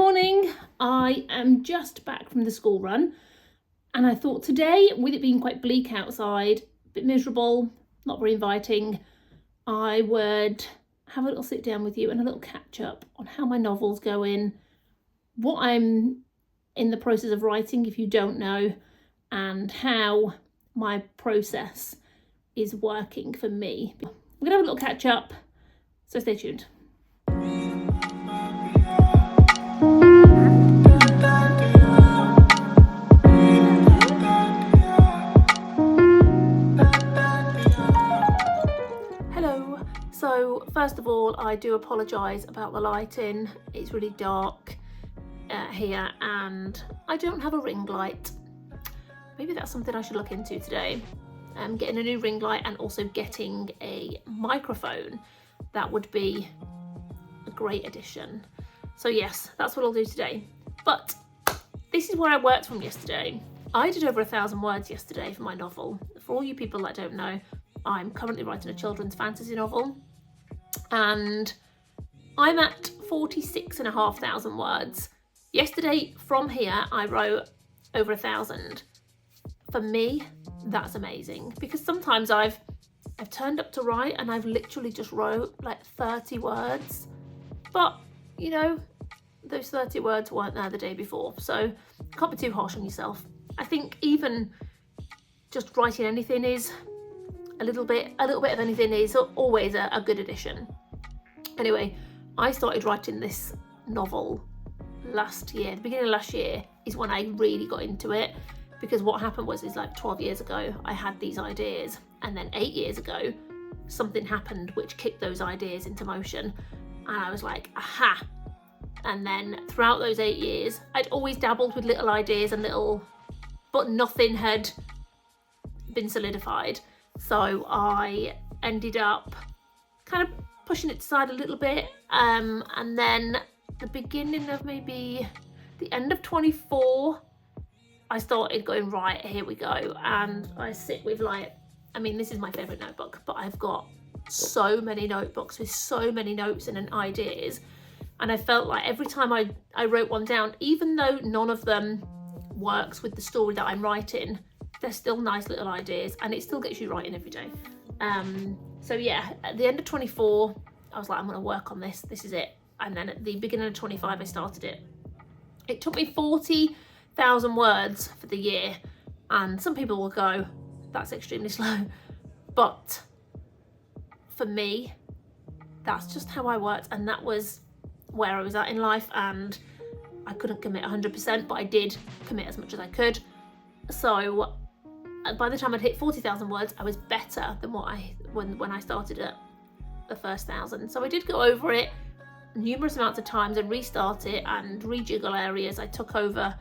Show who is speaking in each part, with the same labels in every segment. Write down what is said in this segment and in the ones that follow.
Speaker 1: morning. I am just back from the school run and I thought today, with it being quite bleak outside, a bit miserable, not very inviting, I would have a little sit down with you and a little catch up on how my novel's going, what I'm in the process of writing if you don't know, and how my process is working for me. We're going to have a little catch up, so stay tuned. Hello. So first of all, I do apologise about the lighting. It's really dark here and I don't have a ring light. Maybe that's something I should look into today. Getting a new ring light and also getting a microphone. That would be a great addition. So yes, that's what I'll do today. But this is where I worked from yesterday. I did over 1,000 words yesterday for my novel. For all you people that don't know, I'm currently writing a children's fantasy novel and I'm at 46,500 words. Yesterday from here I wrote over 1,000. For me, that's amazing because sometimes I've turned up to write and I've literally just wrote like 30 words, but you know, those 30 words weren't there the day before, so can't be too harsh on yourself. I think even just writing anything is a little bit of anything is always a good addition. Anyway, I started writing this novel last year. The beginning of last year is when I really got into it, because what happened was like 12 years ago I had these ideas, and then 8 years ago something happened which kicked those ideas into motion, and I was like, aha. And then throughout those 8 years I'd always dabbled with little ideas but nothing had been solidified. So I ended up kind of pushing it aside a little bit, and then the beginning of maybe the end of 24 I started going, right, here we go. And I sit with this is my favourite notebook, but I've got so many notebooks with so many notes and ideas, and I felt like every time I wrote one down, even though none of them works with the story that I'm writing, they're still nice little ideas and it still gets you writing every day. So yeah, at the end of 24 I was like, I'm going to work on this is it. And then at the beginning of 25 I started it. It took me 40,000 words for the year, and some people will go, that's extremely slow, but for me that's just how I worked, and that was where I was at in life, and I couldn't commit 100%, but I did commit as much as I could. So by the time I'd hit 40,000 words, I was better than when I started at the first 1,000. So I did go over it numerous amounts of times and restart it and rejiggle areas. I took over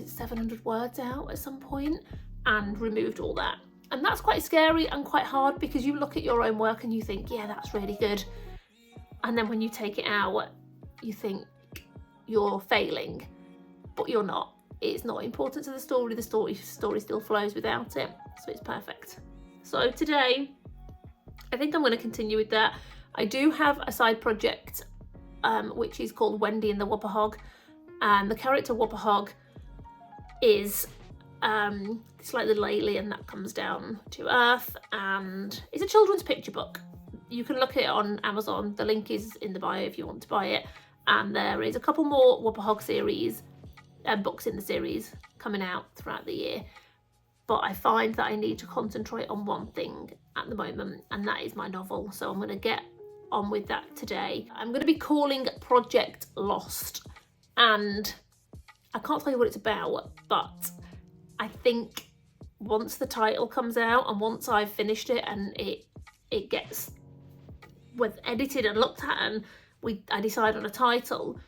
Speaker 1: 700 words out at some point and removed all that. And that's quite scary and quite hard, because you look at your own work and you think, yeah, that's really good. And then when you take it out, you think you're failing, but you're not. It's not important to the story. The story still flows without it, so it's perfect. So today, I think I'm going to continue with that. I do have a side project, which is called Wendy and the Whopper Hog, and the character Whopper Hog is this like little alien that comes down to Earth, and it's a children's picture book. You can look at it on Amazon. The link is in the bio if you want to buy it. And there is a couple more Whopper Hog series books in the series coming out throughout the year, but I find that I need to concentrate on one thing at the moment, and that is my novel. So I'm going to get on with that today. I'm going to be calling Project Lost, and I can't tell you what it's about, but I think once the title comes out and once I've finished it and it gets edited and looked at and I decide on a title,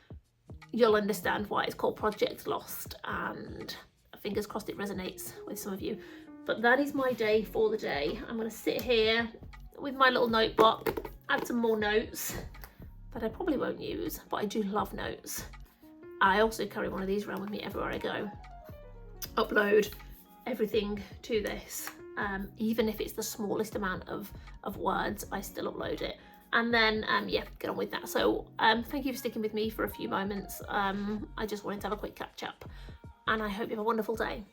Speaker 1: you'll understand why it's called Project Lost, and fingers crossed it resonates with some of you. But that is my day for the day. I'm going to sit here with my little notebook, add some more notes that I probably won't use, but I do love notes. I also carry one of these around with me everywhere I go. Upload everything to this, even if it's the smallest amount of words, I still upload it. and then yeah, get on with that. So thank you for sticking with me for a few moments. I just wanted to have a quick catch up, and I hope you have a wonderful day.